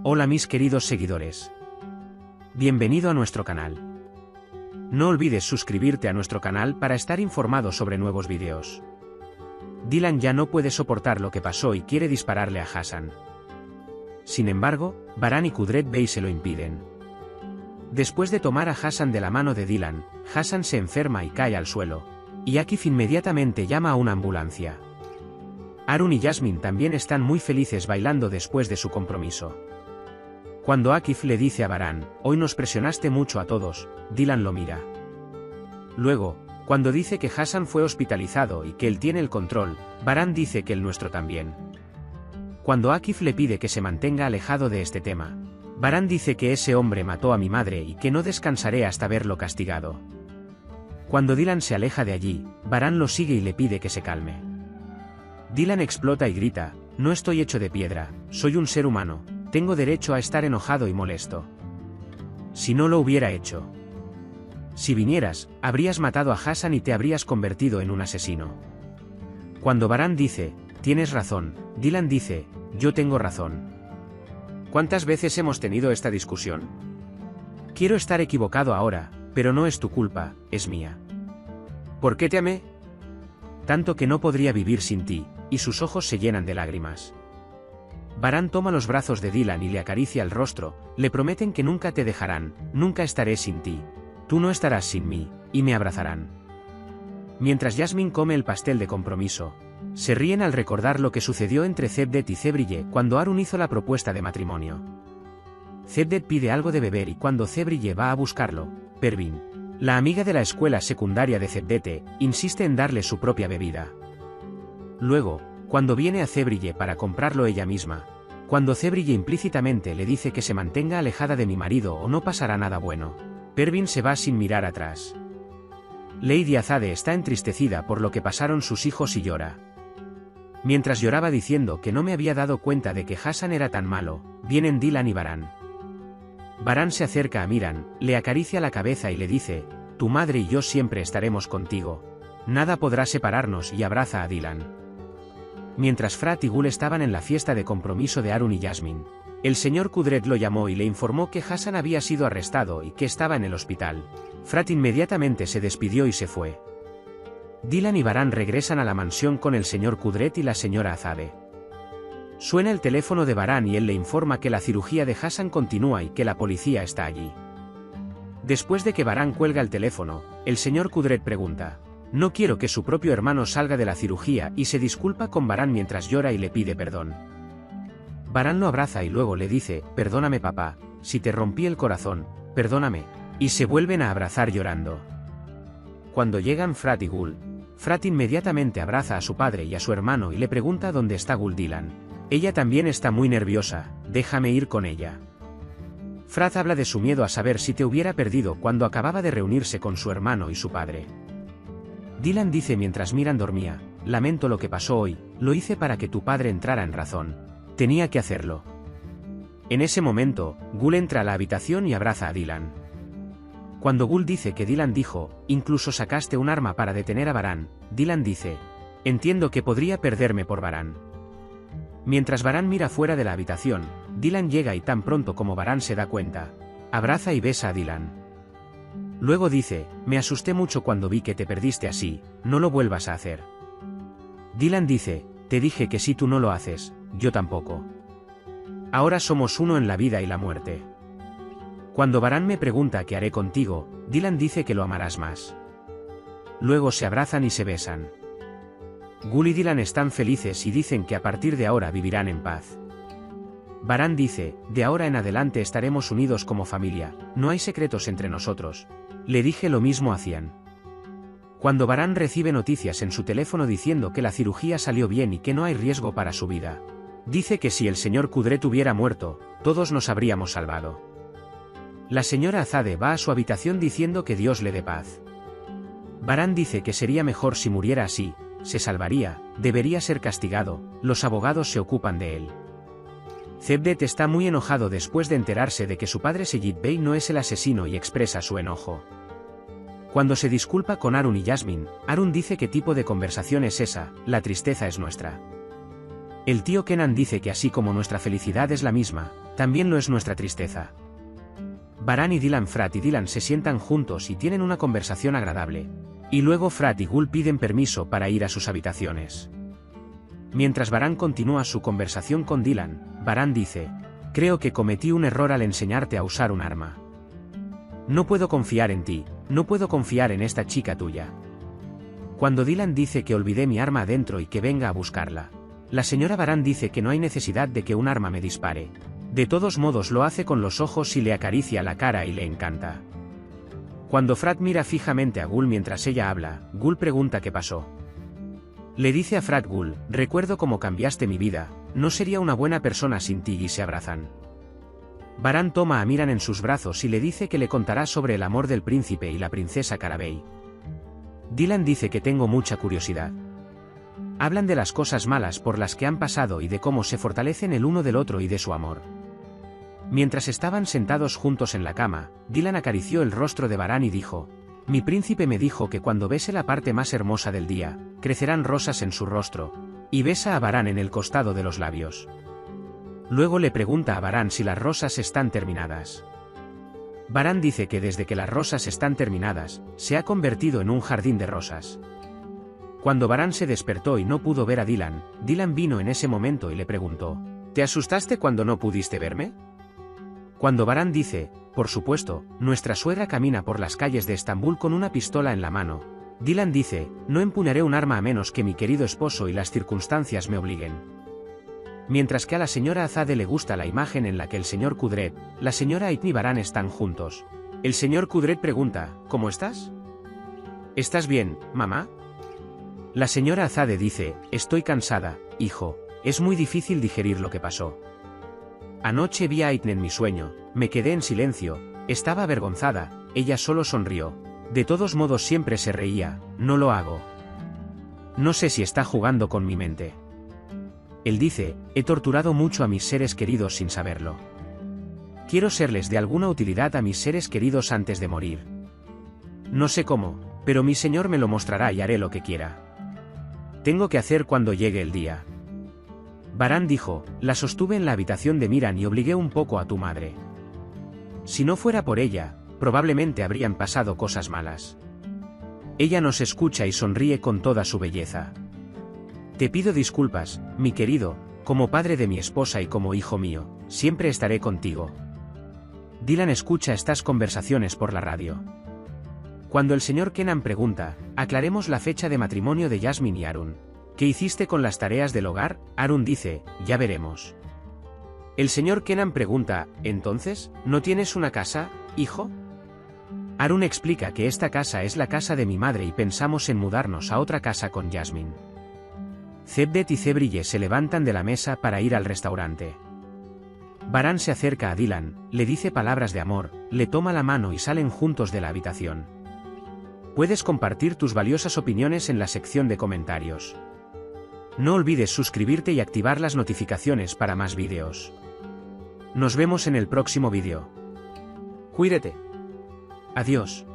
Hola mis queridos seguidores. Bienvenido a nuestro canal. No olvides suscribirte a nuestro canal para estar informado sobre nuevos vídeos. Dylan ya no puede soportar lo que pasó y quiere dispararle a Hassan. Sin embargo, Baran y Kudret Bey se lo impiden. Después de tomar a Hassan de la mano de Dylan, Hassan se enferma y cae al suelo, y Akif inmediatamente llama a una ambulancia. Harun y Yasmin también están muy felices bailando después de su compromiso. Cuando Akif le dice a Baran, hoy nos presionaste mucho a todos, Dylan lo mira. Luego, cuando dice que Hassan fue hospitalizado y que él tiene el control, Baran dice que el nuestro también. Cuando Akif le pide que se mantenga alejado de este tema, Baran dice que ese hombre mató a mi madre y que no descansaré hasta verlo castigado. Cuando Dylan se aleja de allí, Baran lo sigue y le pide que se calme. Dylan explota y grita, no estoy hecho de piedra, soy un ser humano. Tengo derecho a estar enojado y molesto. Si no lo hubiera hecho. Si vinieras, habrías matado a Hassan y te habrías convertido en un asesino. Cuando Baran dice, tienes razón, Dylan dice, yo tengo razón. ¿Cuántas veces hemos tenido esta discusión? Quiero estar equivocado ahora, pero no es tu culpa, es mía. ¿Por qué te amé? Tanto que no podría vivir sin ti, y sus ojos se llenan de lágrimas. Baran toma los brazos de Dylan y le acaricia el rostro, le prometen que nunca te dejarán, nunca estaré sin ti. Tú no estarás sin mí, y me abrazarán. Mientras Yasmin come el pastel de compromiso, se ríen al recordar lo que sucedió entre Cevdet y Cebrille cuando Harun hizo la propuesta de matrimonio. Cevdet pide algo de beber y cuando Cebrille va a buscarlo, Pervin, la amiga de la escuela secundaria de Cevdet, insiste en darle su propia bebida. Luego, cuando viene a Cebrille para comprarlo ella misma, cuando Cebrille implícitamente le dice que se mantenga alejada de mi marido o no pasará nada bueno, Pervin se va sin mirar atrás. Lady Azade está entristecida por lo que pasaron sus hijos y llora. Mientras lloraba diciendo que no me había dado cuenta de que Hassan era tan malo, vienen Dylan y Baran. Baran se acerca a Miran, le acaricia la cabeza y le dice, tu madre y yo siempre estaremos contigo. Nada podrá separarnos y abraza a Dylan. Mientras Frat y Gul estaban en la fiesta de compromiso de Harun y Yasmin, el señor Kudret lo llamó y le informó que Hassan había sido arrestado y que estaba en el hospital. Frat inmediatamente se despidió y se fue. Dylan y Baran regresan a la mansión con el señor Kudret y la señora Azade. Suena el teléfono de Baran y él le informa que la cirugía de Hassan continúa y que la policía está allí. Después de que Baran cuelga el teléfono, el señor Kudret pregunta, no quiero que su propio hermano salga de la cirugía y se disculpa con Baran mientras llora y le pide perdón. Baran lo abraza y luego le dice, perdóname papá, si te rompí el corazón, perdóname, y se vuelven a abrazar llorando. Cuando llegan Frat y Gul, Frat inmediatamente abraza a su padre y a su hermano y le pregunta dónde está Gul Dylan. Ella también está muy nerviosa, déjame ir con ella. Frat habla de su miedo a saber si te hubiera perdido cuando acababa de reunirse con su hermano y su padre. Dylan dice mientras Miran dormía, lamento lo que pasó hoy, lo hice para que tu padre entrara en razón. Tenía que hacerlo. En ese momento, Gul entra a la habitación y abraza a Dylan. Cuando Gul dice que Dylan dijo, incluso sacaste un arma para detener a Baran, Dylan dice, entiendo que podría perderme por Baran. Mientras Baran mira fuera de la habitación, Dylan llega y tan pronto como Baran se da cuenta, abraza y besa a Dylan. Luego dice, me asusté mucho cuando vi que te perdiste así, no lo vuelvas a hacer. Dylan dice, te dije que si tú no lo haces, yo tampoco. Ahora somos uno en la vida y la muerte. Cuando Baran me pregunta qué haré contigo, Dylan dice que lo amarás más. Luego se abrazan y se besan. Gul y Dylan están felices y dicen que a partir de ahora vivirán en paz. Baran dice, de ahora en adelante estaremos unidos como familia, no hay secretos entre nosotros. Le dije lo mismo a Cian. Cuando Baran recibe noticias en su teléfono diciendo que la cirugía salió bien y que no hay riesgo para su vida, dice que si el señor Kudret hubiera muerto, todos nos habríamos salvado. La señora Azade va a su habitación diciendo que Dios le dé paz. Baran dice que sería mejor si muriera así, se salvaría, debería ser castigado, los abogados se ocupan de él. Cevdet está muy enojado después de enterarse de que su padre Seyid Bey no es el asesino y expresa su enojo. Cuando se disculpa con Harun y Yasmin, Harun dice qué tipo de conversación es esa, la tristeza es nuestra. El tío Kenan dice que así como nuestra felicidad es la misma, también lo es nuestra tristeza. Baran y Dylan. Frat y Dylan se sientan juntos y tienen una conversación agradable. Y luego Frat y Gul piden permiso para ir a sus habitaciones. Mientras Baran continúa su conversación con Dylan, Baran dice: creo que cometí un error al enseñarte a usar un arma. No puedo confiar en ti, no puedo confiar en esta chica tuya. Cuando Dylan dice que olvidé mi arma adentro y que venga a buscarla, la señora Baran dice que no hay necesidad de que un arma me dispare. De todos modos lo hace con los ojos y le acaricia la cara y le encanta. Cuando Frat mira fijamente a Gul mientras ella habla, Gul pregunta qué pasó. Le dice a Frat: Gul, recuerdo cómo cambiaste mi vida, no sería una buena persona sin ti, y se abrazan. Baran toma a Miran en sus brazos y le dice que le contará sobre el amor del príncipe y la princesa Carabey. Dylan dice que tengo mucha curiosidad. Hablan de las cosas malas por las que han pasado y de cómo se fortalecen el uno del otro y de su amor. Mientras estaban sentados juntos en la cama, Dylan acarició el rostro de Baran y dijo: mi príncipe me dijo que cuando bese la parte más hermosa del día, crecerán rosas en su rostro, y besa a Baran en el costado de los labios. Luego le pregunta a Baran si las rosas están terminadas. Baran dice que desde que las rosas están terminadas, se ha convertido en un jardín de rosas. Cuando Baran se despertó y no pudo ver a Dylan, Dylan vino en ese momento y le preguntó: ¿te asustaste cuando no pudiste verme? Cuando Baran dice: por supuesto, nuestra suegra camina por las calles de Estambul con una pistola en la mano, Dylan dice: no empuñaré un arma a menos que mi querido esposo y las circunstancias me obliguen. Mientras que a la señora Azade le gusta la imagen en la que el señor Kudret, la señora Aitni y Baran están juntos. El señor Kudret pregunta: ¿cómo estás? ¿Estás bien, mamá? La señora Azade dice: estoy cansada, hijo, es muy difícil digerir lo que pasó. Anoche vi a Aitni en mi sueño, me quedé en silencio, estaba avergonzada, ella solo sonrió. De todos modos siempre se reía, no lo hago. No sé si está jugando con mi mente. Él dice: he torturado mucho a mis seres queridos sin saberlo. Quiero serles de alguna utilidad a mis seres queridos antes de morir. No sé cómo, pero mi señor me lo mostrará y haré lo que quiera. Tengo que hacer cuando llegue el día. Baran dijo: la sostuve en la habitación de Miran y obligué un poco a tu madre. Si no fuera por ella, probablemente habrían pasado cosas malas. Ella nos escucha y sonríe con toda su belleza. Te pido disculpas, mi querido, como padre de mi esposa y como hijo mío, siempre estaré contigo. Dylan escucha estas conversaciones por la radio. Cuando el señor Kenan pregunta: aclaremos la fecha de matrimonio de Jasmine y Arun. ¿Qué hiciste con las tareas del hogar? Arun dice: ya veremos. El señor Kenan pregunta: ¿entonces, no tienes una casa, hijo? Arun explica que esta casa es la casa de mi madre y pensamos en mudarnos a otra casa con Jasmine. Zebdet y Zebrille se levantan de la mesa para ir al restaurante. Baran se acerca a Dylan, le dice palabras de amor, le toma la mano y salen juntos de la habitación. Puedes compartir tus valiosas opiniones en la sección de comentarios. No olvides suscribirte y activar las notificaciones para más vídeos. Nos vemos en el próximo vídeo. Cuídate. Adiós.